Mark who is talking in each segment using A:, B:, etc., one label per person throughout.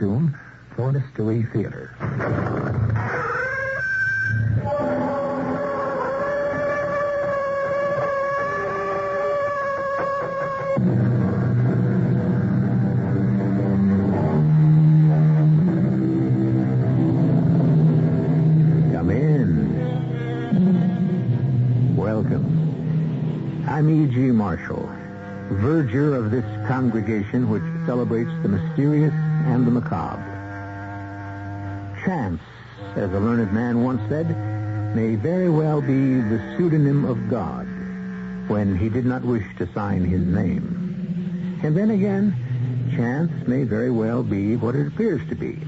A: tune for Mystery Theater. Come in. Welcome. I'm E.G. Marshall, verger of this congregation which celebrates the mysterious and the macabre. Chance, as a learned man once said, may very well be the pseudonym of God when he did not wish to sign his name. And then again, chance may very well be what it appears to be,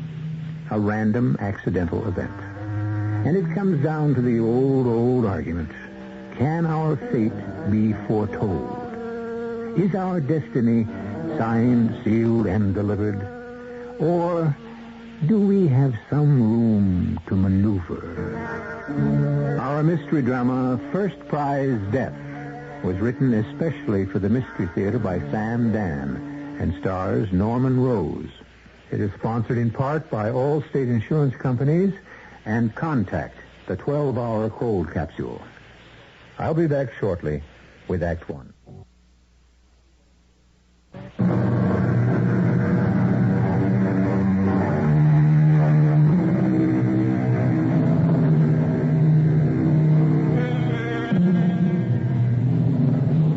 A: a random accidental event. And it comes down to the old argument. Can our fate be foretold? Is our destiny signed, sealed, and delivered? Or do we have some room to maneuver? Our mystery drama, First Prize Death, was written especially for the Mystery Theater by Dann and stars Norman Rose. It is sponsored in part by all state insurance companies and Contact, the 12-hour cold capsule. I'll be back shortly with Act One.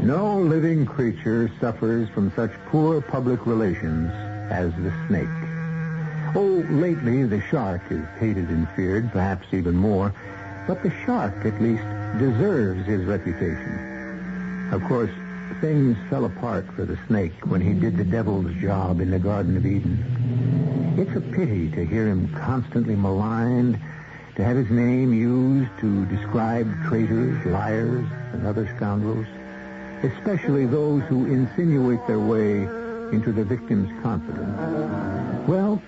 A: No living creature suffers from such poor public relations as the snake. Oh, lately the shark is hated and feared, perhaps even more, but the shark at least deserves his reputation. Of course, things fell apart for the snake when he did the devil's job in the Garden of Eden. It's a pity to hear him constantly maligned, to have his name used to describe traitors, liars, and other scoundrels, especially those who insinuate their way into the victim's confidence. Well,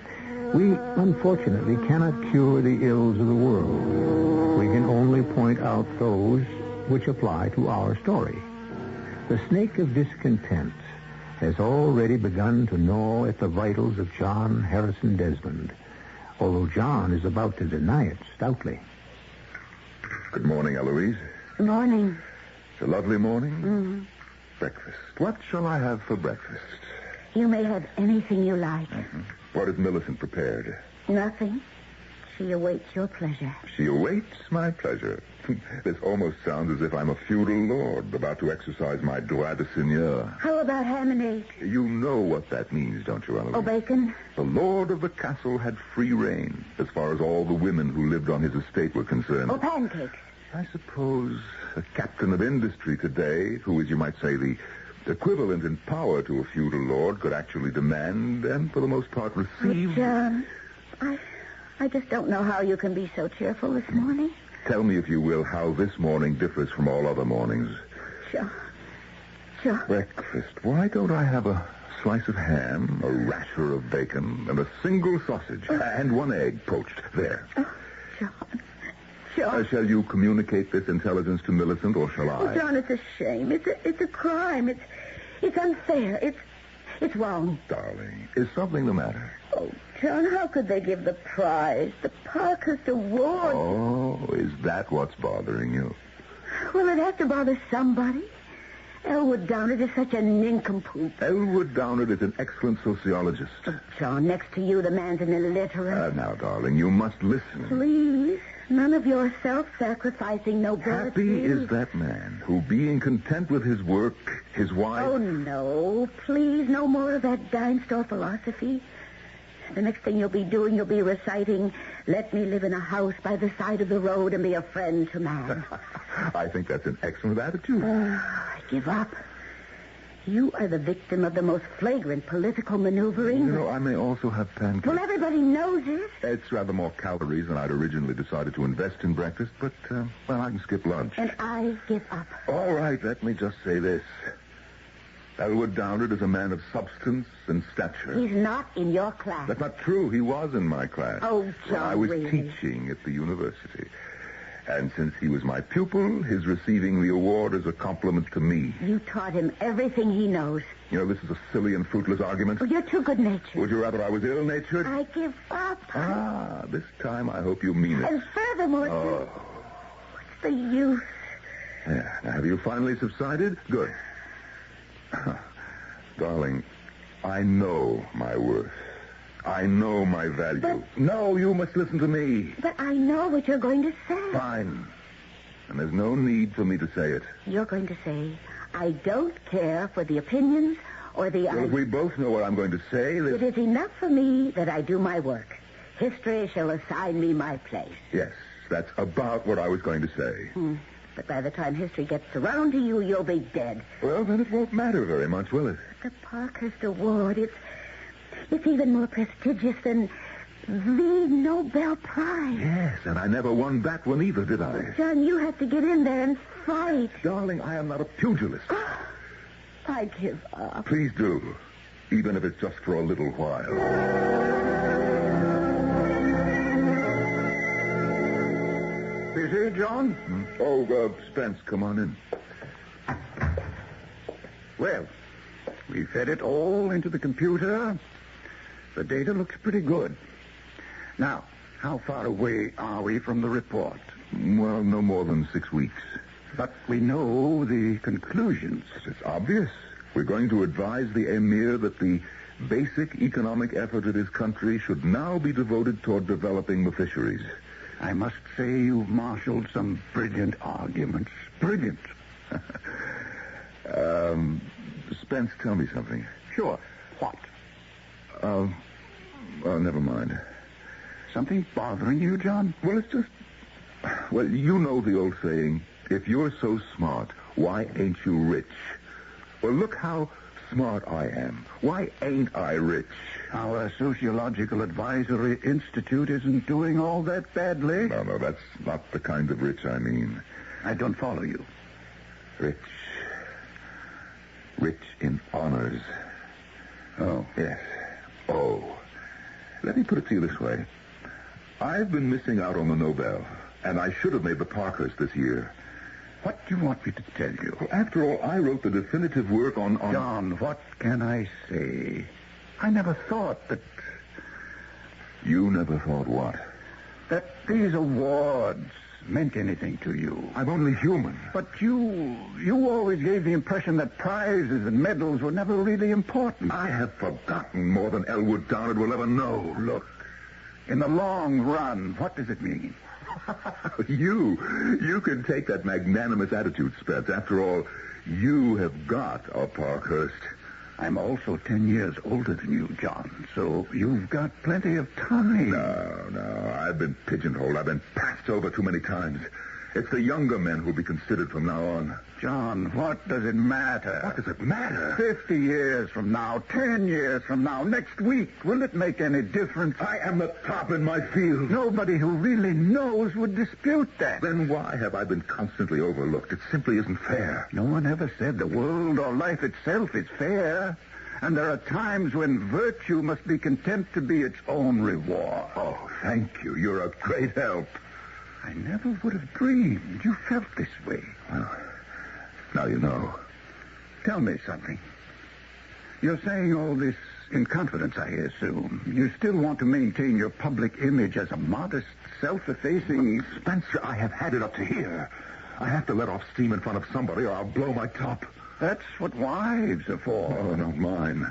A: we unfortunately cannot cure the ills of the world. We can only point out those which apply to our story. The snake of discontent has already begun to gnaw at the vitals of John Harrison Desmond, although John is about to deny it stoutly.
B: Good morning, Eloise.
C: Good morning.
B: It's a lovely morning.
C: Mm-hmm.
B: Breakfast. What shall I have for breakfast?
C: You may have anything you like.
B: Mm-hmm. What has Millicent prepared?
C: Nothing. She awaits your pleasure.
B: She awaits my pleasure. This almost sounds as if I'm a feudal lord about to exercise my droit de seigneur.
C: How about ham and eggs?
B: You know what that means, don't you, Eloise?
C: Oh, bacon?
B: The lord of the castle had free reign as far as all the women who lived on his estate were concerned.
C: Oh, pancakes?
B: I suppose a captain of industry today, who is, you might say, the equivalent in power to a feudal lord, could actually demand and, for the most part, receive...
C: Oh, John, I just don't know how you can be so cheerful this morning.
B: Tell me, if you will, how this morning differs from all other mornings.
C: Sure.
B: Breakfast. Why don't I have a slice of ham, a rasher of bacon, and a single sausage, and one egg poached? There.
C: Oh, John.
B: Shall you communicate this intelligence to Millicent, or shall I?
C: Oh, John, it's a shame. It's a crime. It's unfair. It's wrong.
B: Darling, is something the matter?
C: Oh, John, how could they give the prize, the Parkhurst Award?
B: Oh, is that what's bothering you?
C: Well, it has to bother somebody. Elwood Downard is such a nincompoop.
B: Elwood Downard is an excellent sociologist.
C: Oh, John, next to you, the man's an illiterate.
B: Now, darling, you must listen.
C: Please, none of your self-sacrificing nobility.
B: Happy is that man who, being content with his work, his wife...
C: Oh, no, please, no more of that dime store philosophy. The next thing you'll be doing, you'll be reciting, "Let me live in a house by the side of the road and be a friend to man."
B: I think that's an excellent attitude.
C: I give up. You are the victim of the most flagrant political maneuvering.
B: You know, I may also have pancakes.
C: Well, everybody knows it.
B: It's rather more calories than I'd originally decided to invest in breakfast, but, well, I can skip lunch.
C: And I give up.
B: All right, let me just say this. Elwood Downard is a man of substance and stature.
C: He's not in your class.
B: That's not true. He was in my class.
C: Oh, John,
B: when I was
C: really?
B: teaching at the university. And since he was my pupil, his receiving the award is a compliment to me.
C: You taught him everything he knows.
B: You know, this is a silly and fruitless argument.
C: Oh, you're too good-natured.
B: Would you rather I was ill-natured?
C: I give up.
B: This time I hope you mean it.
C: And furthermore, what's the use?
B: Yeah. Now, have you finally subsided? Good. Darling, I know my worth. I know my value.
C: But...
B: No, you must listen to me.
C: But I know what you're going to say.
B: Fine. And there's no need for me to say it.
C: You're going to say, I don't care for the opinions or the...
B: Well, if we both know what I'm going to say, then...
C: It is enough for me that I do my work. History shall assign me my place.
B: Yes, that's about what I was going to say.
C: But by the time history gets around to you, you'll be dead.
B: Well, then it won't matter very much, will it?
C: The Parkhurst Award, it's even more prestigious than the Nobel Prize.
B: Yes, and I never won that one either, did I?
C: John, you have to get in there and fight.
B: Darling, I am not a pugilist.
C: I give up.
B: Please do, even if it's just for a little while.
A: Busy, John?
B: Oh, Spence, come on in.
A: Well, we fed it all into the computer. The data looks pretty good. Now, how far away are we from the report?
B: Well, no more than 6 weeks.
A: But we know the conclusions.
B: It's obvious. We're going to advise the Emir that the basic economic effort of his country should now be devoted toward developing the fisheries.
A: I must say you've marshaled some brilliant arguments. Brilliant.
B: Spence, tell me something.
A: Sure. What?
B: Never mind.
A: Something bothering you, John?
B: Well, it's just... Well, you know the old saying, if you're so smart, why ain't you rich? Well, look how smart I am. Why ain't I rich?
A: Our Sociological Advisory Institute isn't doing all that badly.
B: No, that's not the kind of rich I mean.
A: I don't follow you.
B: Rich. Rich in honors.
A: Oh.
B: Yes. Oh. Let me put it to you this way. I've been missing out on the Nobel, and I should have made the Parkhurst this year.
A: What do you want me to tell you?
B: Well, after all, I wrote the definitive work on...
A: John, what can I say? I never thought that...
B: You never thought what?
A: That these awards meant anything to you.
B: I'm only human.
A: But you always gave the impression that prizes and medals were never really important.
B: I have forgotten more than Elwood Downard will ever know.
A: Look, in the long run, what does it mean?
B: You can take that magnanimous attitude, Spence. After all, you have got a Parkhurst.
A: I'm also 10 years older than you, John, so you've got plenty of time.
B: No. I've been pigeonholed. I've been passed over too many times. It's the younger men who'll be considered from now on.
A: John, what does it matter?
B: What does it matter?
A: 50 years from now, 10 years from now, next week, will it make any difference?
B: I am the top in my field.
A: Nobody who really knows would dispute that.
B: Then why have I been constantly overlooked? It simply isn't fair.
A: No one ever said the world or life itself is fair. And there are times when virtue must be content to be its own reward.
B: Oh, thank you. You're a great help.
A: I never would have dreamed you felt this way.
B: Well, now you know.
A: Tell me something. You're saying all this in confidence, I assume. You still want to maintain your public image as a modest, self-effacing...
B: Spencer, I have had it up to here. I have to let off steam in front of somebody or I'll blow my top.
A: That's what wives are for.
B: Oh, not mine.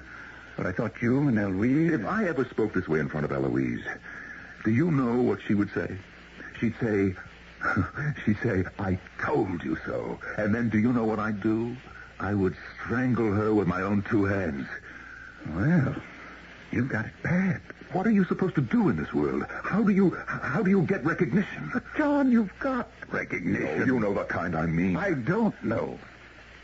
A: But I thought you and Eloise...
B: If I ever spoke this way in front of Eloise, do you know what she would say? She'd say, I told you so. And then do you know what I'd do? I would strangle her with my own 2 hands.
A: Well, you've got it bad.
B: What are you supposed to do in this world? How do you get recognition?
A: But, John, you've got recognition.
B: Oh, you know the kind I mean.
A: I don't know.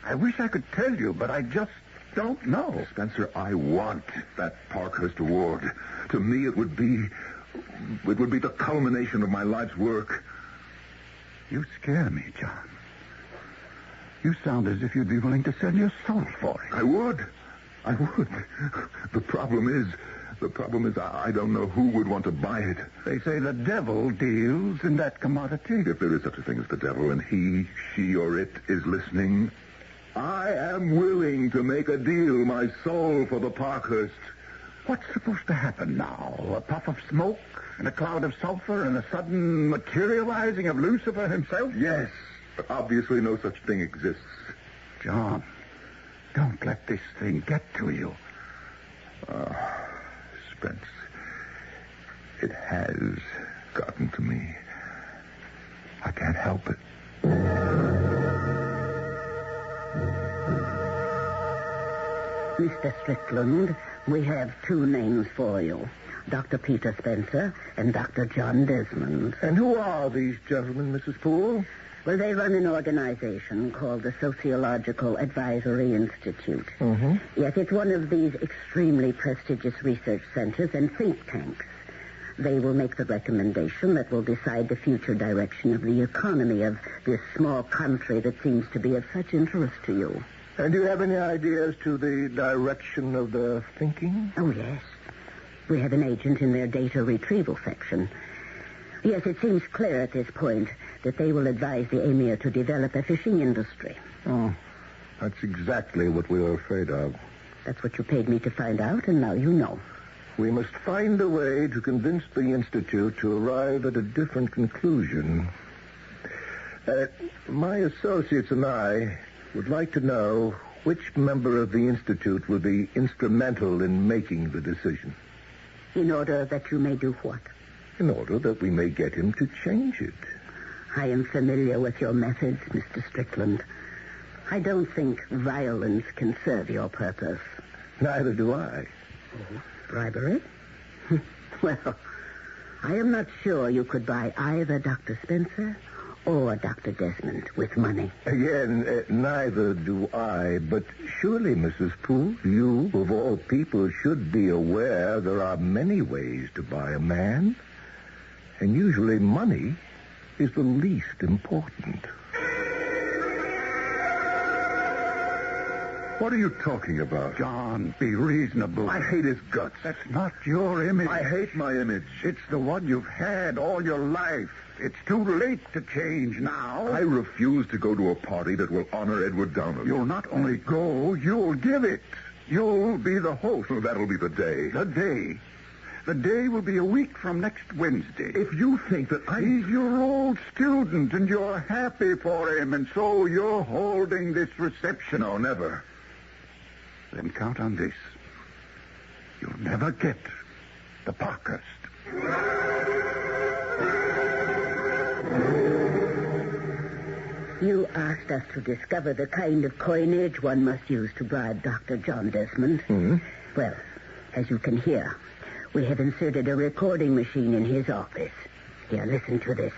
A: I wish I could tell you, but I just don't know.
B: Spencer, I want that Parkhurst Award. To me, it would be the culmination of my life's work.
A: You scare me, John. You sound as if you'd be willing to sell your soul for it.
B: I would. I would. The problem is I don't know who would want to buy it.
D: They say the devil deals in that commodity.
B: If there is such a thing as the devil and he, she, or it is listening, I am willing to make a deal, my soul, for the Parkhurst.
D: What's supposed to happen now? A puff of smoke and a cloud of sulfur and a sudden materializing of Lucifer himself?
B: Yes, but obviously no such thing exists.
D: John, don't let this thing get to you.
B: Spence, it has gotten to me. I can't help it.
C: Mr. Strickland, we have two names for you. Dr. Peter Spencer and Dr. John Desmond.
D: And who are these gentlemen, Mrs. Poole?
C: Well, they run an organization called the Sociological Advisory Institute.
D: Mm-hmm.
C: Yes, it's one of these extremely prestigious research centers and think tanks. They will make the recommendation that will decide the future direction of the economy of this small country that seems to be of such interest to you.
D: And do you have any ideas to the direction of their thinking?
C: Oh, yes. We have an agent in their data retrieval section. Yes, it seems clear at this point that they will advise the Emir to develop a fishing industry.
D: Oh, that's exactly what we were afraid of.
C: That's what you paid me to find out, and now you know.
D: We must find a way to convince the Institute to arrive at a different conclusion. My associates and I would like to know which member of the Institute will be instrumental in making the decision.
C: In order that you may do what?
D: In order that we may get him to change it.
C: I am familiar with your methods, Mr. Strickland. I don't think violence can serve your purpose.
D: Neither do I.
C: Oh, bribery? Well, I am not sure you could buy either Dr. Spencer or Dr. Desmond with money.
D: Again, neither do I. But surely, Mrs. Poole, you, of all people, should be aware there are many ways to buy a man. And usually money is the least important.
B: What are you talking about?
D: John, be reasonable.
B: I hate his guts.
D: That's not your image.
B: I hate my image.
D: It's the one you've had all your life. It's too late to change now.
B: I refuse to go to a party that will honor Edward Downard.
D: You'll not only go, you'll give it. You'll be the host.
B: Oh, that'll be the day.
D: The day. The day will be a week from next Wednesday.
B: If you think that
D: He's your old student, and you're happy for him, and so you're holding this reception.
B: No, never.
D: Then count on this. You'll never get the Parkhurst.
C: You asked us to discover the kind of coinage one must use to bribe Dr. John Desmond.
D: Hmm?
C: Well, as you can hear, we have inserted a recording machine in his office. Here, listen to this.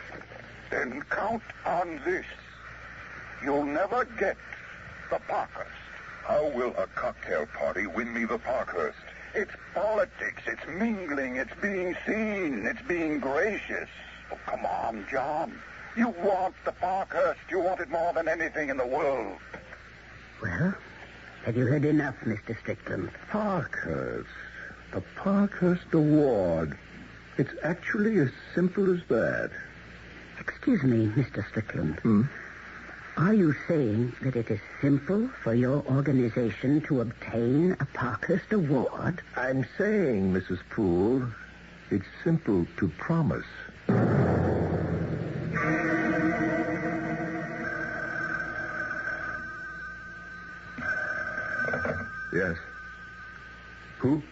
D: Then count on this. You'll never get the Parkhurst.
B: How will a cocktail party win me the Parkhurst?
D: It's politics. It's mingling. It's being seen. It's being gracious. Oh, come on, John. You want the Parkhurst. You want it more than anything in the world.
C: Well, have you heard enough, Mr. Strickland?
D: Parkhurst. The Parkhurst Award. It's actually as simple as that.
C: Excuse me, Mr. Strickland.
D: Hmm?
C: Are you saying that it is simple for your organization to obtain a Parkhurst Award?
D: I'm saying, Mrs. Poole, it's simple to promise.
B: Yes. Who?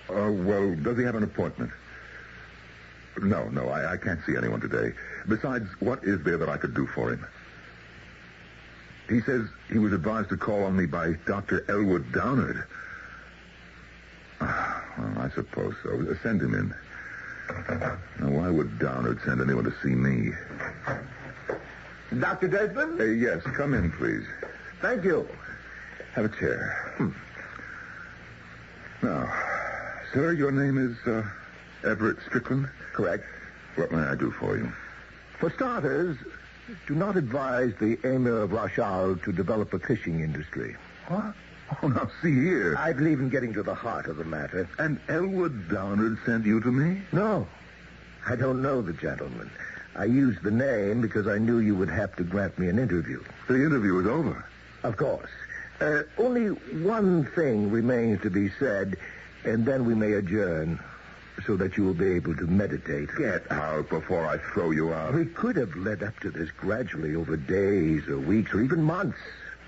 B: Well, does he have an appointment? No, I can't see anyone today. Besides, what is there that I could do for him? He says he was advised to call on me by Dr. Elwood Downard. Well, I suppose so. Send him in. Now, why would Downard send anyone to see me?
D: Dr. Desmond?
B: Yes, come in, please.
D: Thank you.
B: Have a chair. Now, sir, your name is Everett Strickland?
D: Correct.
B: What may I do for you?
D: For starters, do not advise the Emir of Rashal to develop a fishing industry.
B: What? Oh, now, see here.
D: I believe in getting to the heart of the matter.
B: And Elwood Downard sent you to me?
D: No, I don't know the gentleman. I used the name because I knew you would have to grant me an interview.
B: The interview is over.
D: Of course. Only one thing remains to be said, and then we may adjourn so that you will be able to meditate.
B: Get out before I throw you out.
D: We could have led up to this gradually over days or weeks or even months,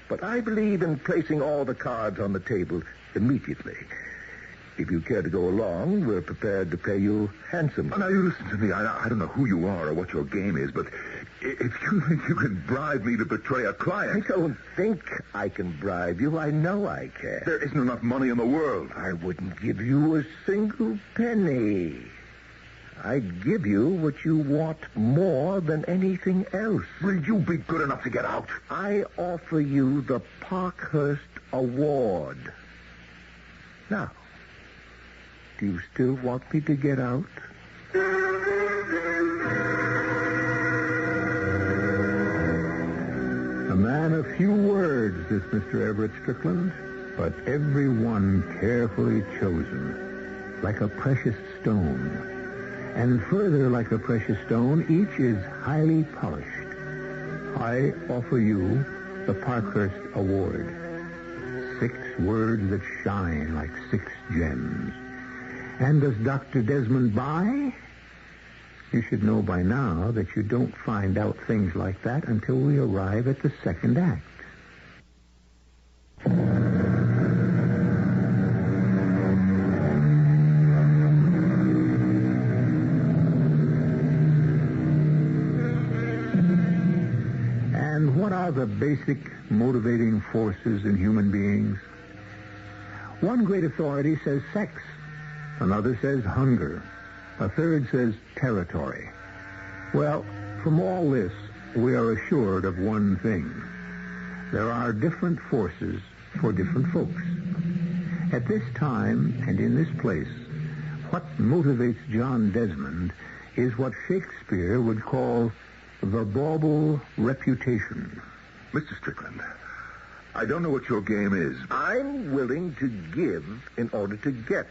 D: but I believe in placing all the cards on the table immediately. If you care to go along, we're prepared to pay you handsomely.
B: Now, you listen to me. I don't know who you are or what your game is, but if you think you can bribe me to betray a client...
D: I don't think I can bribe you. I know I can.
B: There isn't enough money in the world.
D: I wouldn't give you a single penny. I'd give you what you want more than anything else.
B: Will you be good enough to get out?
D: I offer you the Parkhurst Award. Now, do you still want me to get out?
A: A man of few words, this Mr. Everett Strickland, but every one carefully chosen, like a precious stone. And further, like a precious stone, each is highly polished. I offer you the Parkhurst Award. 6 words that shine like 6 gems. And does Dr. Desmond buy? You should know by now that you don't find out things like that until we arrive at the second act. And what are the basic motivating forces in human beings? One great authority says sex. Another says hunger. A third says territory. Well, from all this, we are assured of one thing. There are different forces for different folks. At this time and in this place, what motivates John Desmond is what Shakespeare would call the bauble reputation.
B: Mr. Strickland, I don't know what your game is.
D: I'm willing to give in order to get.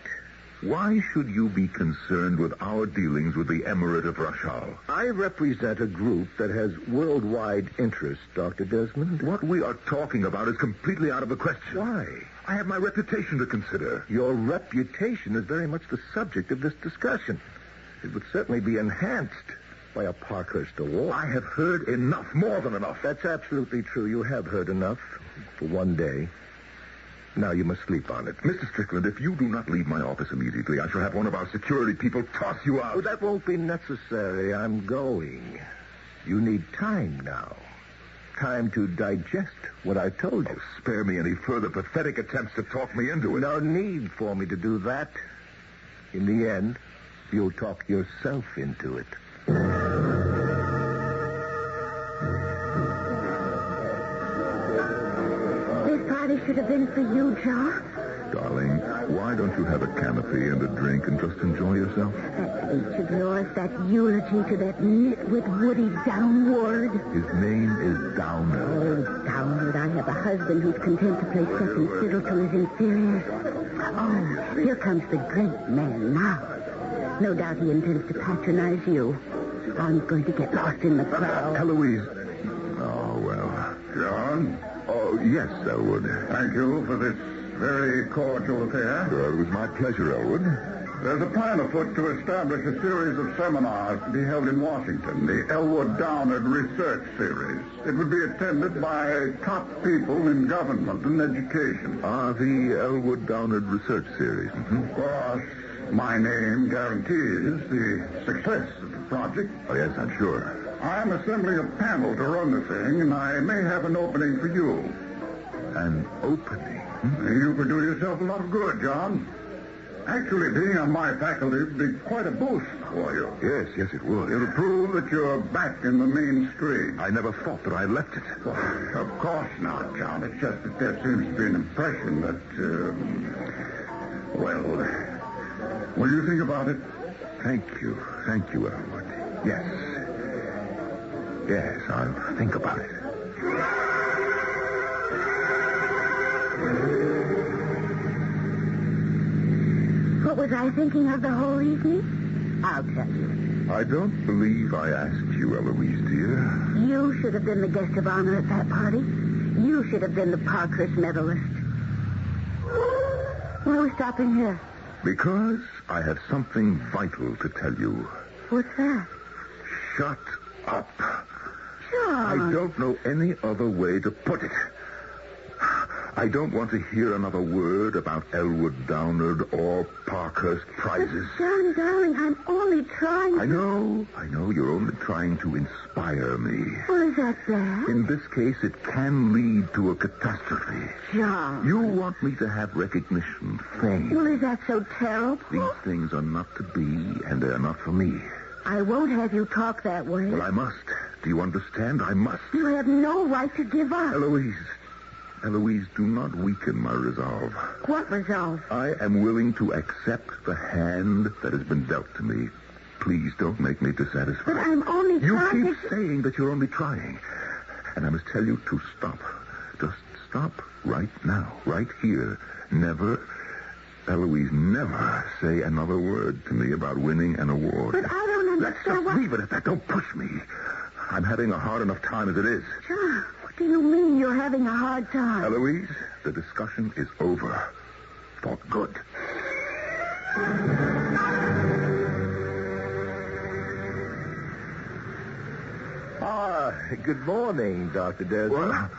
B: Why should you be concerned with our dealings with the Emirate of Rashal?
D: I represent a group that has worldwide interest, Dr. Desmond.
B: What we are talking about is completely out of the question.
D: Why?
B: I have my reputation to consider.
D: Your reputation is very much the subject of this discussion. It would certainly be enhanced by a Parkhurst Award.
B: I have heard enough, more than enough.
D: That's absolutely true. You have heard enough for one day. Now you must sleep on it.
B: Mr. Strickland, if you do not leave my office immediately, I shall have one of our security people toss you out.
D: Oh, that won't be necessary. I'm going. You need time now. Time to digest what I told you.
B: Oh, spare me any further pathetic attempts to talk me into it.
D: No need for me to do that. In the end, you'll talk yourself into it.
C: Should have been for you, John.
B: Darling, why don't you have a canopy and a drink and just enjoy yourself?
C: That speech of yours, that eulogy to that nitwit Woody Downward.
B: His name is Downard.
C: Oh, Downward, I have a husband who's content to play second fiddle to his inferiors. Oh, here comes the great man now. No doubt he intends to patronize you. I'm going to get lost in the crowd.
B: Eloise. Oh, well.
E: John?
B: Oh, yes, Elwood.
E: Thank you for this very cordial affair.
B: Well, it was my pleasure, Elwood.
E: There's a plan afoot to establish a series of seminars to be held in Washington, the Elwood Downard Research Series. It would be attended by top people in government and education.
B: The Elwood Downard Research Series. Mm-hmm.
E: Of course, my name guarantees the success of the project.
B: Oh, yes, I'm sure.
E: I'm assembling a panel to run the thing, and I may have an opening for you.
B: An opening?
E: You could do yourself a lot of good, John. Actually, being on my faculty would be quite a boost for you.
B: Yes, it would.
E: It'll prove that you're back in the mainstream.
B: I never thought that I left it.
E: Well, of course not, John. It's just that there seems to be an impression that, will you think about it?
B: Thank you, Elwood. Yes, I'll think about it.
C: What was I thinking of the whole evening? I'll tell you.
B: I don't believe I asked you, Eloise, dear.
C: You should have been the guest of honor at that party. You should have been the Parkhurst medalist. Why are we stopping here?
B: Because I have something vital to tell you.
C: What's that?
B: Shut up.
C: John.
B: I don't know any other way to put it. I don't want to hear another word about Elwood Downard or Parkhurst prizes.
C: But John, darling, I'm only trying to...
B: I know you're only trying to inspire me.
C: Well, is that bad?
B: In this case, it can lead to a catastrophe.
C: John.
B: You want me to have recognition, fame.
C: Well, is that so terrible?
B: These things are not to be, and they're not for me.
C: I won't have you talk that way.
B: Well, I must. Do you understand? I must.
C: You have no right to give up.
B: Eloise, do not weaken my resolve.
C: What resolve?
B: I am willing to accept the hand that has been dealt to me. Please don't make me dissatisfied.
C: But I'm only trying
B: You keep saying that you're only trying. And I must tell you to stop. Just stop right now, right here. Never, Eloise, never say another word to me about winning an award.
C: But I don't
B: Let's
C: understand
B: just leave it at that. Don't push me. I'm having a hard enough time as it is.
C: John, what do you mean you're having a hard time?
B: Eloise, the discussion is over. For good.
D: Good morning, Dr. Desmond.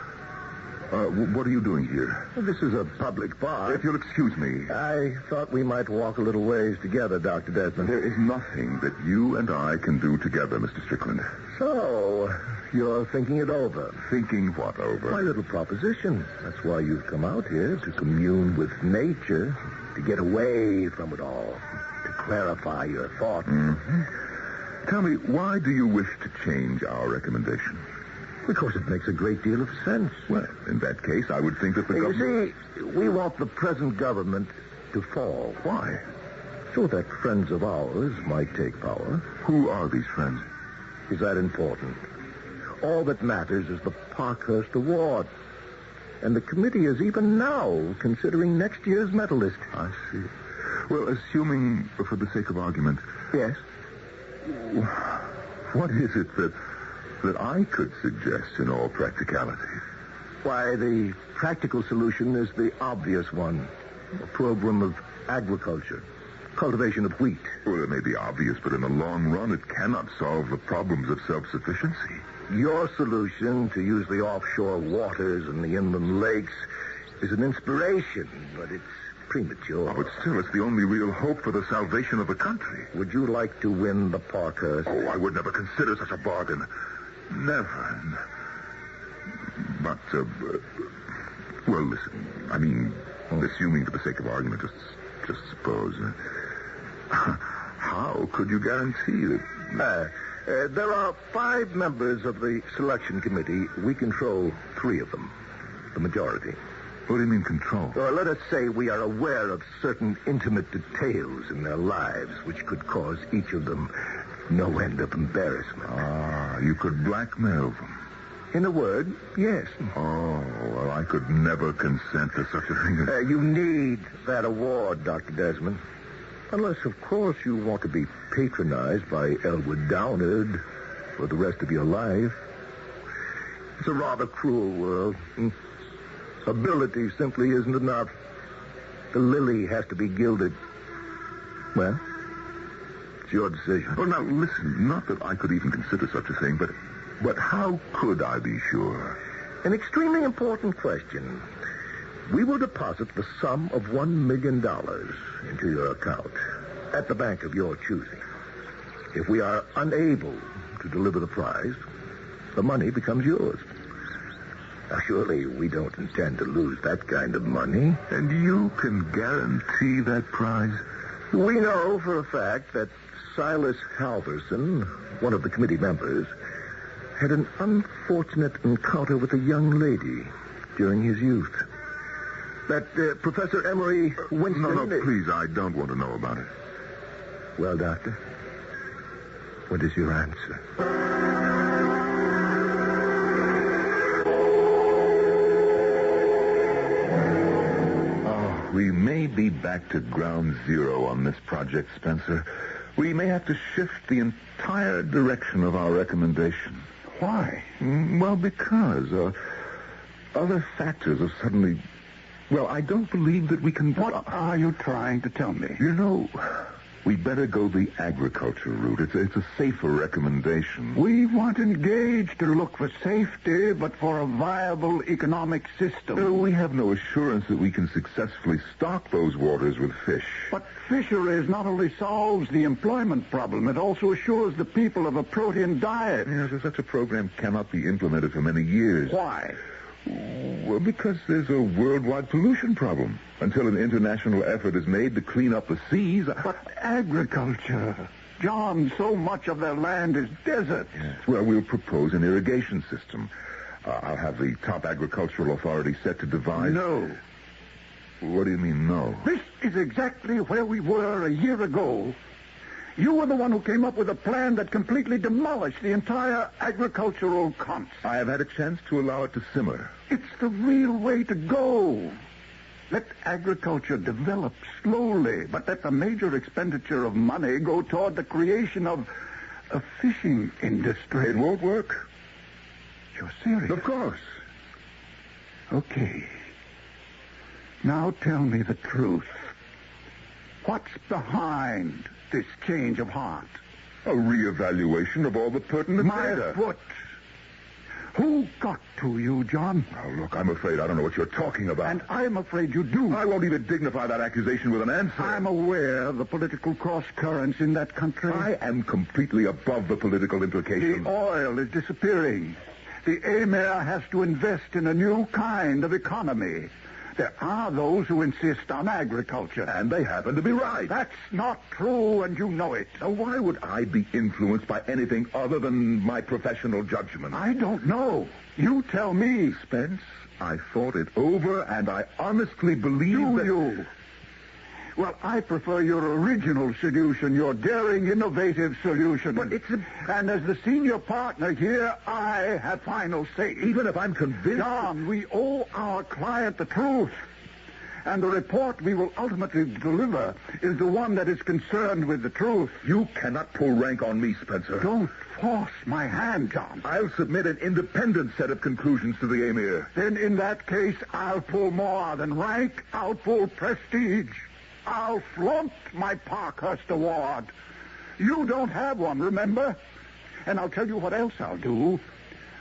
B: What are you doing here?
D: This is a public bar.
B: If you'll excuse me.
D: I thought we might walk a little ways together, Dr. Desmond.
B: There is nothing that you and I can do together, Mr. Strickland.
D: So, you're thinking it over.
B: Thinking what over?
D: My little proposition. That's why you've come out here, to commune with nature, to get away from it all, to clarify your thoughts.
B: Mm-hmm. Tell me, why do you wish to change our recommendation?
D: Because it makes a great deal of sense.
B: Well, in that case, I would think that the government...
D: You see, we want the present government to fall.
B: Why?
D: So that friends of ours might take power.
B: Who are these friends?
D: Is that important? All that matters is the Parkhurst Award. And the committee is even now considering next year's medalist.
B: I see. Well, assuming, for the sake of argument...
D: Yes?
B: What is it that I could suggest in all practicality?
D: Why, the practical solution is the obvious one. A program of agriculture. Cultivation of wheat.
B: Well, it may be obvious, but in the long run, it cannot solve the problems of self-sufficiency.
D: Your solution to use the offshore waters and the inland lakes is an inspiration, but it's premature.
B: Oh, but still, it's the only real hope for the salvation of the country.
D: Would you like to win the Parkhurst?
B: Oh, I would never consider such a bargain. Never. But, well, listen. I mean, assuming for the sake of argument, just suppose. How could you guarantee that?
D: There are 5 members of the selection committee. We control 3 of them. The majority.
B: What do you mean control?
D: Let us say we are aware of certain intimate details in their lives which could cause each of them no end of embarrassment.
B: Ah, you could blackmail them.
D: In a word, yes.
B: Oh, well, I could never consent to such a thing.
D: You need that award, Dr. Desmond. Unless, of course, you want to be patronized by Elwood Downard for the rest of your life. It's a rather cruel world. Ability simply isn't enough. The lily has to be gilded. Well, it's your decision.
B: Well, now, listen, not that I could even consider such a thing, but how could I be sure?
D: An extremely important question. We will deposit the sum of $1 million into your account at the bank of your choosing. If we are unable to deliver the prize, the money becomes yours. Now, surely we don't intend to lose that kind of money.
B: And you can guarantee that prize?
D: We know for a fact that Silas Halverson, one of the committee members, had an unfortunate encounter with a young lady during his youth. That Professor Emery Winston...
B: No, please, I don't want to know about it.
D: Well, Doctor, what is your answer?
B: we may be back to ground zero on this project, Spencer. We may have to shift the entire direction of our recommendation.
E: Why?
B: Well, because other factors have suddenly... Well, I don't believe that we can...
E: What are you trying to tell me?
B: You know, we better go the agriculture route. It's a safer recommendation.
E: We weren't engaged to look for safety, but for a viable economic system.
B: We have no assurance that we can successfully stock those waters with fish.
E: But fisheries not only solves the employment problem, it also assures the people of a protein diet.
B: Yes, such a program cannot be implemented for many years.
E: Why?
B: Well, because there's a worldwide pollution problem. Until an international effort is made to clean up the seas...
E: But agriculture... John, so much of their land is desert.
B: Yes. Well, we'll propose an irrigation system. I'll have the top agricultural authority set to devise...
E: No.
B: What do you mean, no?
E: This is exactly where we were a year ago. You were the one who came up with a plan that completely demolished the entire agricultural concept.
B: I have had a chance to allow it to simmer.
E: It's the real way to go. Let agriculture develop slowly, but let the major expenditure of money go toward the creation of a fishing industry.
B: It won't work.
E: You're serious?
B: Of course.
E: Okay. Now tell me the truth. What's behind this change of heart?
B: A reevaluation of all the pertinent
E: My
B: data.
E: foot. Who got to you, John?
B: Oh, look, I'm afraid I don't know what you're talking about.
E: And I'm afraid you do.
B: I won't even dignify that accusation with an answer.
E: I'm aware of the political cross-currents in that country.
B: I am completely above the political implications.
E: The oil is disappearing. The Emir has to invest in a new kind of economy. There are those who insist on agriculture.
B: And they happen to be right.
E: That's not true, and you know it.
B: Now, why would I be influenced by anything other than my professional judgment?
E: I don't know. You tell me.
B: Spence, I thought it over, and I honestly believe
E: Do
B: that...
E: you? Well, I prefer your original solution, your daring, innovative solution.
B: But it's a...
E: And as the senior partner here, I have final say.
B: Even if I'm convinced...
E: John, we owe our client the truth. And the report we will ultimately deliver is the one that is concerned with the truth.
B: You cannot pull rank on me, Spencer.
E: Don't force my hand, John.
B: I'll submit an independent set of conclusions to the Emir.
E: Then in that case, I'll pull more than rank. I'll pull prestige. I'll flaunt my Parkhurst Award. You don't have one, remember? And I'll tell you what else I'll do.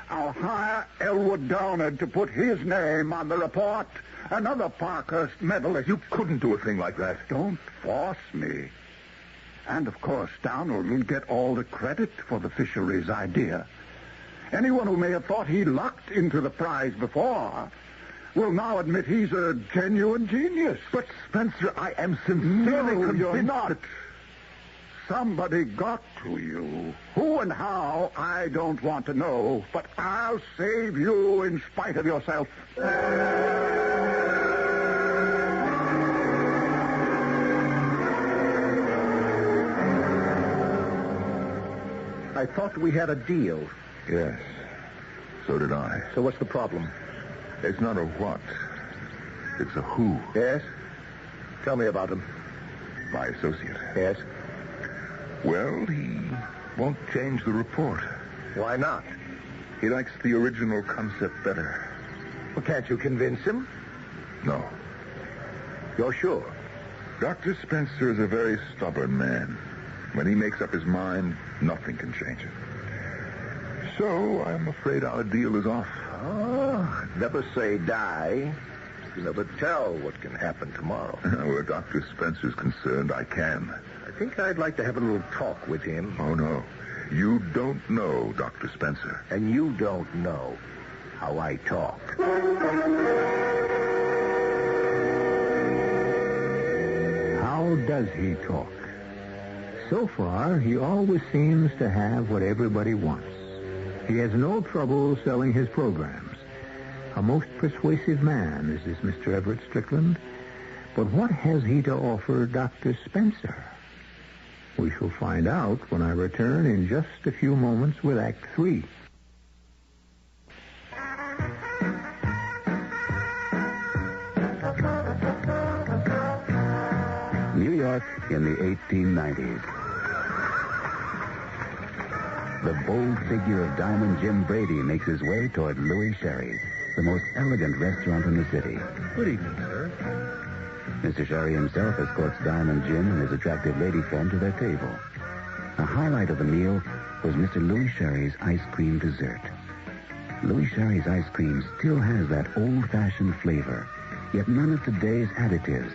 E: I'll hire Elwood Downard to put his name on the report. Another Parkhurst Medal.
B: You couldn't do a thing like that.
E: Don't force me. And, of course, Downard will get all the credit for the fisheries idea. Anyone who may have thought he lucked into the prize before will now admit he's a genuine genius.
B: But, Spencer, I am sincerely
E: No,
B: convinced
E: you're not.
B: that...
E: Somebody got to you. Who and how, I don't want to know. But I'll save you in spite of yourself.
D: I thought we had a deal.
B: Yes, so did I.
D: So what's the problem?
B: It's not a what. It's a who.
D: Yes? Tell me about him.
B: My associate.
D: Yes?
B: Well, he won't change the report.
D: Why not?
B: He likes the original concept better.
D: Well, can't you convince him?
B: No.
D: You're sure?
B: Dr. Spencer is a very stubborn man. When he makes up his mind, nothing can change it. So, I'm afraid our deal is off.
D: Oh, never say die. You never tell what can happen tomorrow.
B: Where Dr. Spencer's concerned, I can.
D: I think I'd like to have a little talk with him.
B: Oh, no. You don't know Dr. Spencer.
D: And you don't know how I talk.
A: How does he talk? So far, he always seems to have what everybody wants. He has no trouble selling his programs. A most persuasive man is this Mr. Everett Strickland. But what has he to offer Dr. Spencer? We shall find out when I return in just a few moments with Act 3.
F: York in the 1890s. The bold figure of Diamond Jim Brady makes his way toward Louis Sherry's, the most elegant restaurant in the city.
D: Good evening, sir.
F: Mr. Sherry himself escorts Diamond Jim and his attractive lady friend to their table. The highlight of the meal was Mr. Louis Sherry's ice cream dessert. Louis Sherry's ice cream still has that old-fashioned flavor, yet none of today's additives.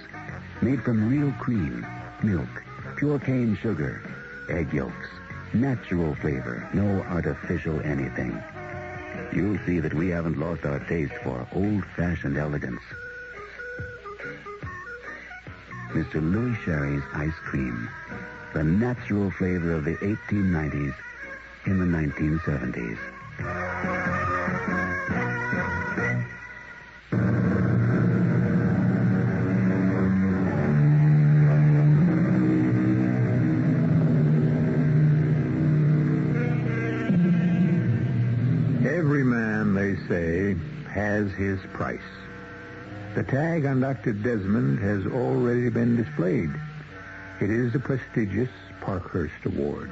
F: Made from real cream, milk, pure cane sugar, egg yolks, natural flavor, no artificial anything. You'll see that we haven't lost our taste for old-fashioned elegance. Mr. Louis Sherry's ice cream, the natural flavor of the 1890s in the 1970s.
A: Every man, they say, has his price. The tag on Dr. Desmond has already been displayed. It is the prestigious Parkhurst Award.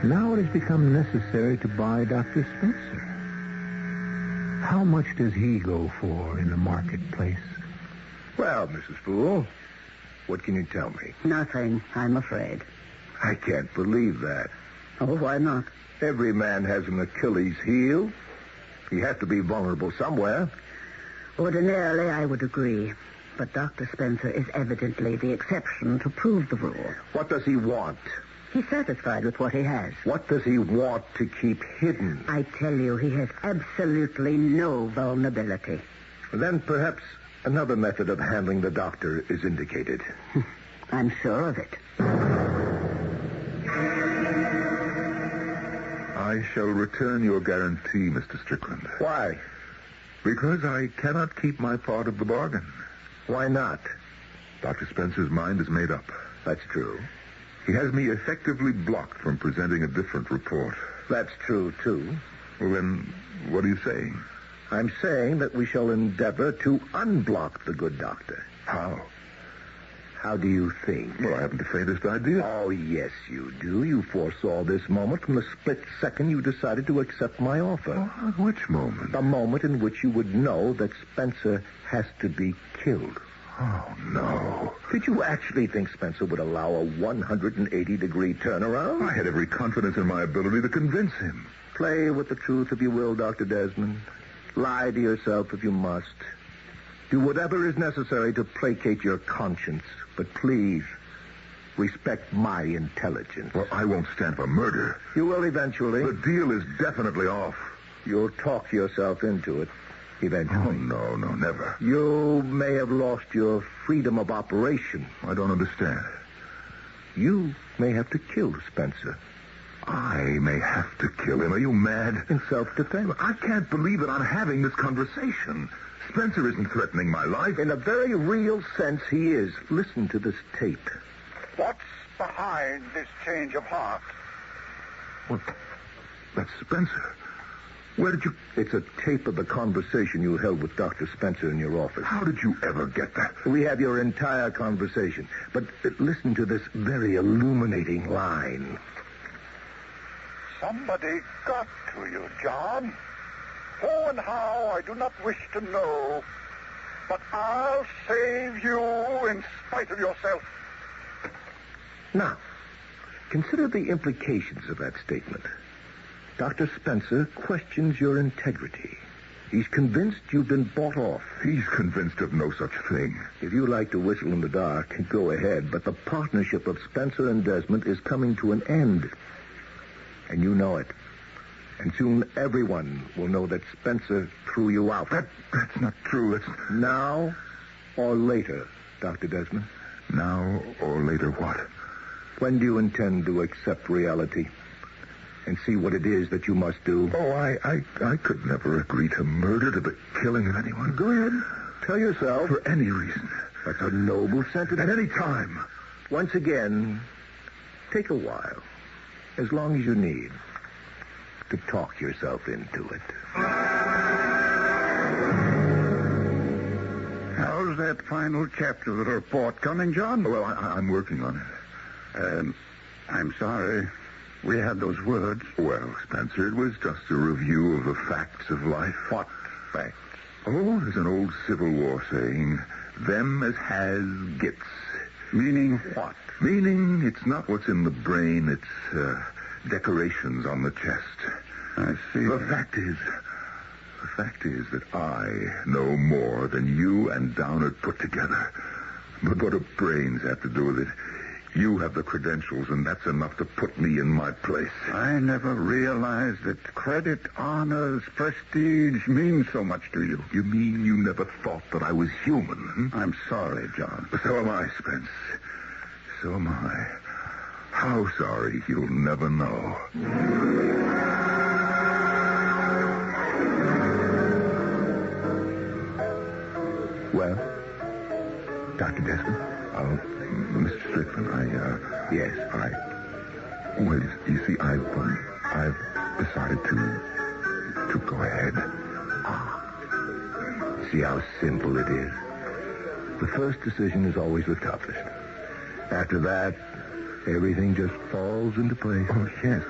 A: Now it has become necessary to buy Dr. Spencer. How much does he go for in the marketplace?
D: Well, Mrs. Poole, what can you tell me?
C: Nothing, I'm afraid.
D: I can't believe that.
C: Oh, why not?
D: Every man has an Achilles heel. He has to be vulnerable somewhere.
C: Ordinarily, I would agree. But Dr. Spencer is evidently the exception to prove the rule.
D: What does he want?
C: He's satisfied with what he has.
D: What does he want to keep hidden?
C: I tell you, he has absolutely no vulnerability.
D: Then perhaps another method of handling the doctor is indicated.
C: I'm sure of it.
B: I shall return your guarantee, Mr. Strickland.
D: Why?
B: Because I cannot keep my part of the bargain.
D: Why not?
B: Dr. Spencer's mind is made up.
D: That's true.
B: He has me effectively blocked from presenting a different report.
D: That's true, too.
B: Well, then, what are you saying?
D: I'm saying that we shall endeavor to unblock the good doctor.
B: How?
D: How do you think?
B: Well, I haven't the faintest idea.
D: Oh, yes, you do. You foresaw this moment from the split second you decided to accept my offer.
B: Oh, which moment?
D: The moment in which you would know that Spencer has to be killed.
B: Oh, no.
D: Did you actually think Spencer would allow a 180-degree turnaround?
B: I had every confidence in my ability to convince him.
D: Play with the truth if you will, Dr. Desmond. Lie to yourself if you must. Do whatever is necessary to placate your conscience. But please, respect my intelligence.
B: Well, I won't stand for murder.
D: You will eventually.
B: The deal is definitely off.
D: You'll talk yourself into it eventually.
B: Oh, no, never.
D: You may have lost your freedom of operation.
B: I don't understand.
D: You may have to kill Spencer.
B: I may have to kill him. Are you mad?
D: In self-defense.
B: I can't believe that I'm having this conversation. Spencer isn't threatening my life.
D: In a very real sense, he is. Listen to this tape.
E: What's behind this change of heart?
B: What? That's Spencer. Where did you...
D: It's a tape of the conversation you held with Dr. Spencer in your office.
B: How did you ever get that?
D: We have your entire conversation. But listen to this very illuminating line.
E: Somebody got to you, John. Who and how, I do not wish to know. But I'll save you in spite of yourself.
D: Now, consider the implications of that statement. Dr. Spencer questions your integrity. He's convinced you've been bought off.
B: He's convinced of no such thing.
D: If you like to whistle in the dark, go ahead. But the partnership of Spencer and Desmond is coming to an end. And you know it. And soon everyone will know that Spencer threw you out.
B: That's not true. That's...
D: Now or later, Dr. Desmond?
B: Now or later what?
D: When do you intend to accept reality and see what it is that you must do?
B: Oh, I could never agree to murder, to the killing of anyone.
D: Go ahead. Tell yourself.
B: For any reason.
D: That's a noble sentiment.
B: At any time.
D: Once again, take a while. As long as you need to talk yourself into it.
E: How How's that final chapter of the report coming, John?
B: Well, I'm working on it.
E: I'm sorry we had those words.
B: Well, Spencer, it was just a review of the facts of life.
E: What facts?
B: Oh, there's an old Civil War saying, them as has gets.
E: Meaning what?
B: Meaning it's not what's in the brain, it's decorations on the chest.
E: I see.
B: The fact is that I know more than you and Downard put together. But what do brains have to do with it? You have the credentials, and that's enough to put me in my place.
E: I never realized that credit, honors, prestige mean so much to you.
B: You mean you never thought that I was human?
E: I'm sorry, John.
B: So am I, Spence. So am I. How sorry, you'll never know.
D: Well, Dr. Desmond?
B: Mr. Strickland,
D: Yes.
B: Well, you see, I've decided to go ahead.
D: See how simple it is? The first decision is always the toughest. After that, everything just falls into place.
B: Oh, yes.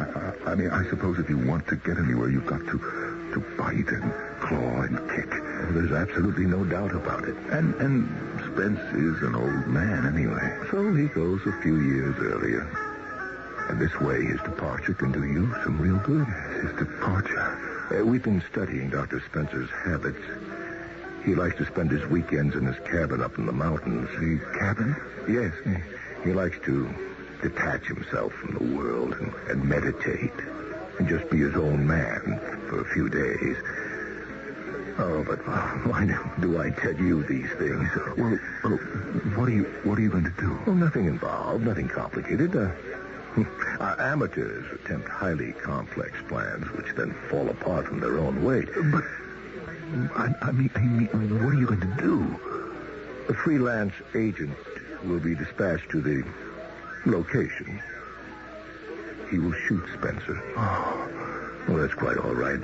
B: I mean, I suppose if you want to get anywhere, you've got to bite and claw and kick.
D: Well, there's absolutely no doubt about it.
B: And Spence is an old man anyway.
D: So he goes a few years earlier. And this way, his departure can do you some real good.
B: His departure?
D: We've been studying Dr. Spencer's habits. He likes to spend his weekends in his cabin up in the mountains.
B: The cabin?
D: Yes. He likes to detach himself from the world and meditate and just be his own man for a few days. Oh, but why do I tell you these things?
B: Well, what are you going to do?
D: Well, nothing involved, nothing complicated. Our amateurs attempt highly complex plans, which then fall apart from their own weight.
B: But I mean, what are you going to do?
D: A freelance agent will be dispatched to the location. He will shoot Spencer.
B: Oh.
D: Well, that's quite all right.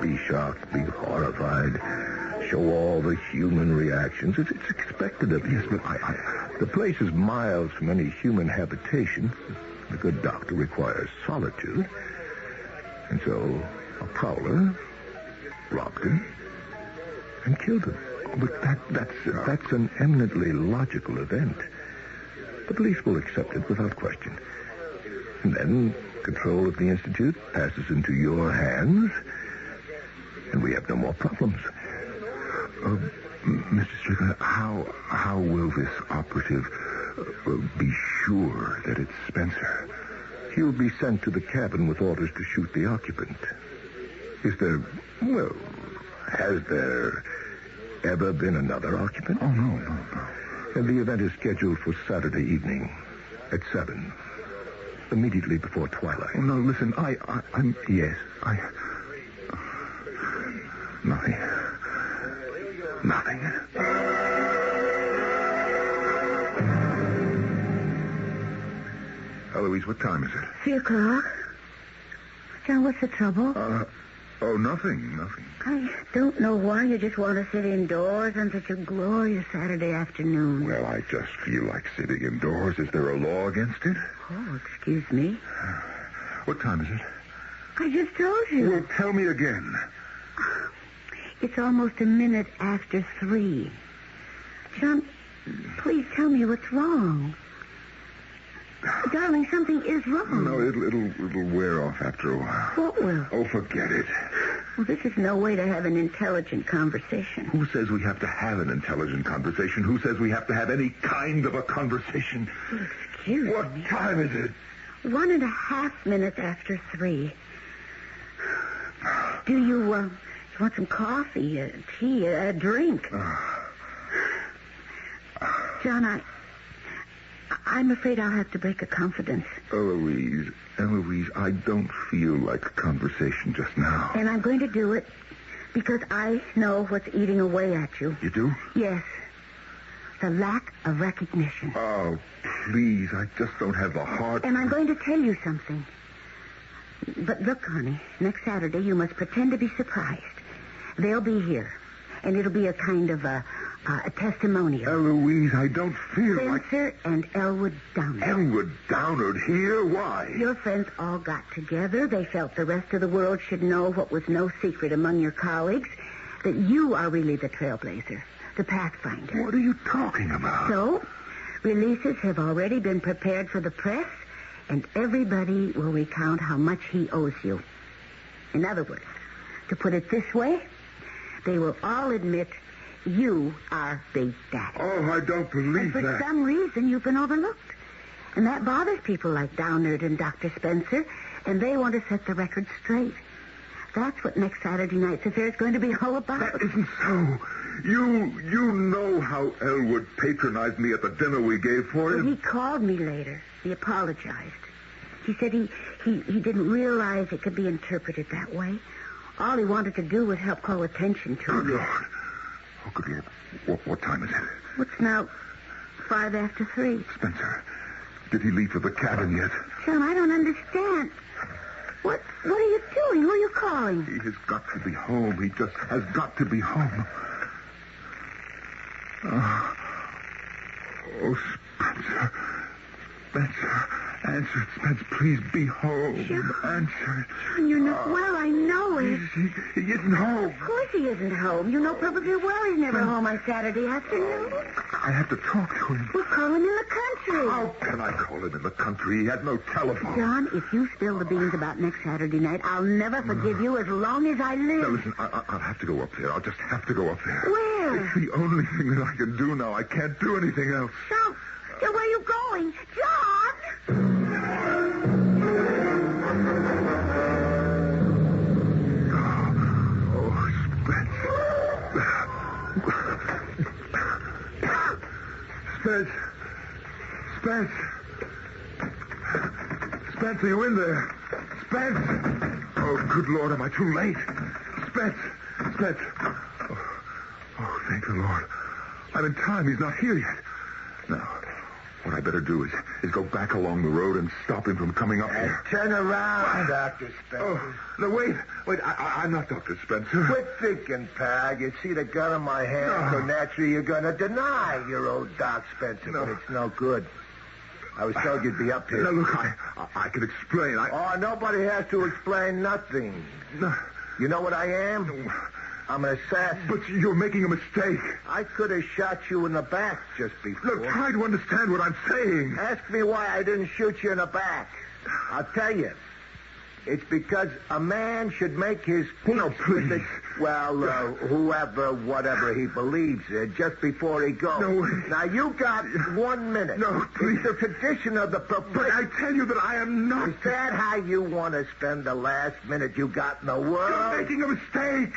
D: Be shocked, be horrified, show all the human reactions. It's expected of you.
B: Yes, but
D: The place is miles from any human habitation. The good doctor requires solitude. And so a prowler robbed him and killed him.
B: But
D: That's an eminently logical event. The police will accept it without question. And then control of the Institute passes into your hands, and we have no more problems.
B: Mr. Strickland, how will this operative be sure that it's Spencer?
D: He'll be sent to the cabin with orders to shoot the occupant. Has there ever been another occupant?
B: Oh, no.
D: And the event is scheduled for Saturday evening at 7, immediately before twilight.
B: Oh, no, listen,
D: Yes.
B: Nothing. Eloise, what time is it?
C: 3 o'clock. John, what's the trouble?
B: Nothing.
C: I don't know why you just want to sit indoors on such a glorious Saturday afternoon.
B: Well, I just feel like sitting indoors. Is there a law against it?
C: Oh, excuse me.
B: What time is it?
C: I just told you.
B: Well, tell me again.
C: It's almost a minute after 3. John, please tell me what's wrong. Darling, something is wrong.
B: No, it'll wear off after a while.
C: What will?
B: Oh, forget it.
C: Well, this is no way to have an intelligent conversation.
B: Who says we have to have an intelligent conversation? Who says we have to have any kind of a conversation?
C: Well, excuse me.
B: What time is it?
C: 1.5 minutes after 3. Do you want some coffee, tea, a drink? John, I'm afraid I'll have to break a confidence.
B: Eloise, I don't feel like a conversation just now.
C: And I'm going to do it because I know what's eating away at you.
B: You do?
C: Yes. The lack of recognition.
B: Oh, please, I just don't have the heart.
C: And I'm going to tell you something. But look, honey, next Saturday you must pretend to be surprised. They'll be here. And it'll be a kind of a A testimonial.
B: Eloise, I don't feel like...
C: Spencer and Elwood Downard.
B: Elwood Downard here? Why?
C: Your friends all got together. They felt the rest of the world should know what was no secret among your colleagues, that you are really the trailblazer, the pathfinder.
B: What are you talking about?
C: So, releases have already been prepared for the press, and everybody will recount how much he owes you. In other words, to put it this way, they will all admit you are Big Daddy.
B: Oh, I don't believe
C: and for some reason, you've been overlooked. And that bothers people like Downard and Dr. Spencer, and they want to set the record straight. That's what next Saturday night's affair is going to be all about.
B: That isn't so. You know how Elwood patronized me at the dinner we gave for him.
C: Well, he called me later. He apologized. He said he didn't realize it could be interpreted that way. All he wanted to do was help call attention to
B: Good
C: it.
B: Lord. Oh, good Lord. What time is it?
C: It's now 3:05.
B: Spencer, did he leave for the cabin yet?
C: John, I don't understand. What are you doing? Who are you calling?
B: He has got to be home. He just has got to be home. Oh, Spencer. Spencer. Answer it, Spence. Please be home.
C: John.
B: Answer it.
C: John, you're not well. I know it.
B: He isn't home.
C: Of course he isn't home. You know perfectly well he's never home on Saturday afternoon.
B: I have to talk to him.
C: We'll call him in the country.
B: How can I call him in the country? He had no telephone.
C: John, if you spill the beans about next Saturday night, I'll never forgive you as long as I live.
B: Now, listen, I'll have to go up there. I'll just have to go up there.
C: Where?
B: It's the only thing that I can do now. I can't do anything else.
C: John, where are you going? John!
B: Oh, Spence. Spence. Spence. Spence, are you in there? Spence. Oh, good Lord, am I too late? Spence. Spence. Oh, thank the Lord. I'm in time. He's not here yet. Now, what I better do is go back along the road and stop him from coming up here.
D: Turn around, Dr. Spencer.
B: Oh, no, wait. I'm not Dr. Spencer.
D: Quit thinking, pal. You see the gun in my hand, so naturally you're going to deny your old Doc Spencer, but it's no good. I was told you'd be up here.
B: Now, look, I can explain.
D: Oh, nobody has to explain nothing.
B: No.
D: You know what I am? I'm an assassin.
B: But you're making a mistake.
D: I could have shot you in the back just before.
B: Look, try to understand what I'm saying.
D: Ask me why I didn't shoot you in the back. I'll tell you. It's because a man should make his peace with it. Well, whoever, whatever he believes in, just before he goes.
B: No.
D: Now, you got 1 minute.
B: No, please.
D: It's the tradition of the
B: But I tell you that I am not.
D: Is that how you want to spend the last minute you got in the world?
B: You're making a mistake.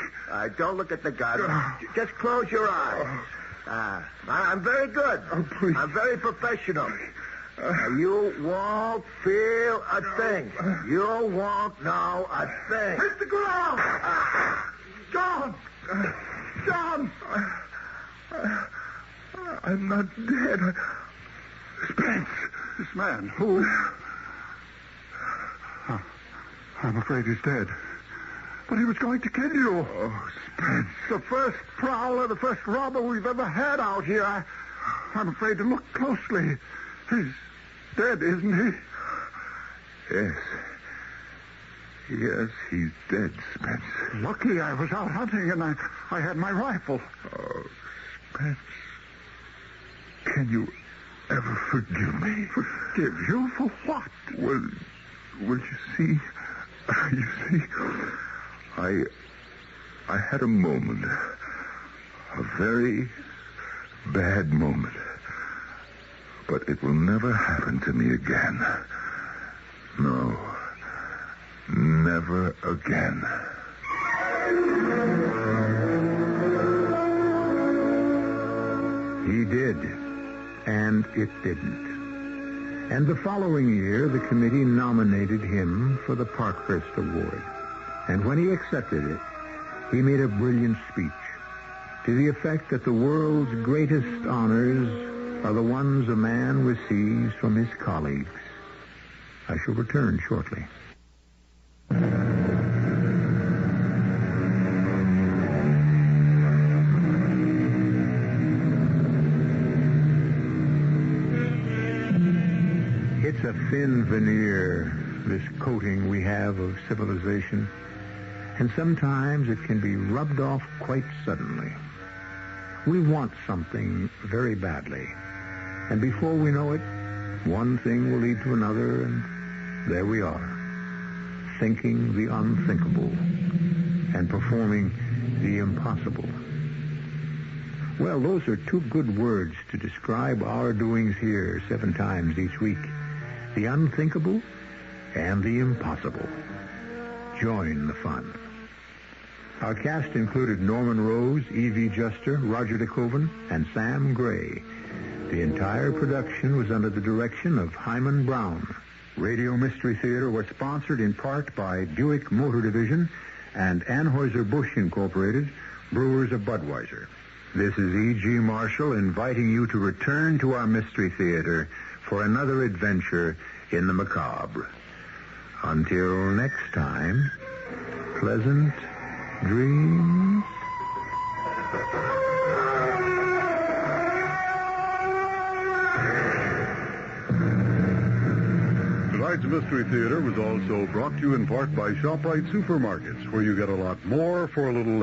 D: Don't look at the gun. Just close your eyes. I'm very good.
B: Oh, please.
D: I'm very professional. You won't feel a thing. You won't know a thing.
B: Hit the ground! John! John! I'm not dead. Spence!
E: This man, who? I'm afraid he's dead. But he was going to kill you.
B: Oh, Spence.
E: The first prowler, the first robber we've ever had out here. I'm afraid to look closely. He's dead, isn't he?
B: Yes. Yes, he's dead, Spence.
E: Lucky I was out hunting and I had my rifle.
B: Oh, Spence. Can you ever forgive me?
E: Forgive you for what?
B: Well, you see, I had a moment, a very bad moment. But it will never happen to me again. No. Never again.
A: He did, and it didn't. And the following year, the committee nominated him for the Parkhurst Award. And when he accepted it, he made a brilliant speech to the effect that the world's greatest honors are the ones a man receives from his colleagues. I shall return shortly. It's a thin veneer, this coating we have of civilization, and sometimes it can be rubbed off quite suddenly. We want something very badly, and before we know it, one thing will lead to another, and there we are, thinking the unthinkable and performing the impossible. Well, those are two good words to describe our doings here 7 times each week. The unthinkable and the impossible. Join the fun. Our cast included Norman Rose, Evie Juster, Roger DeKoven, and Sam Gray. The entire production was under the direction of Hyman Brown. Radio Mystery Theater was sponsored in part by Buick Motor Division and Anheuser-Busch Incorporated, Brewers of Budweiser. This is E.G. Marshall inviting you to return to our Mystery Theater for another adventure in the macabre. Until next time, pleasant dreams.
E: Tonight's Mystery Theater was also brought to you in part by ShopRite Supermarkets, where you get a lot more for a little less.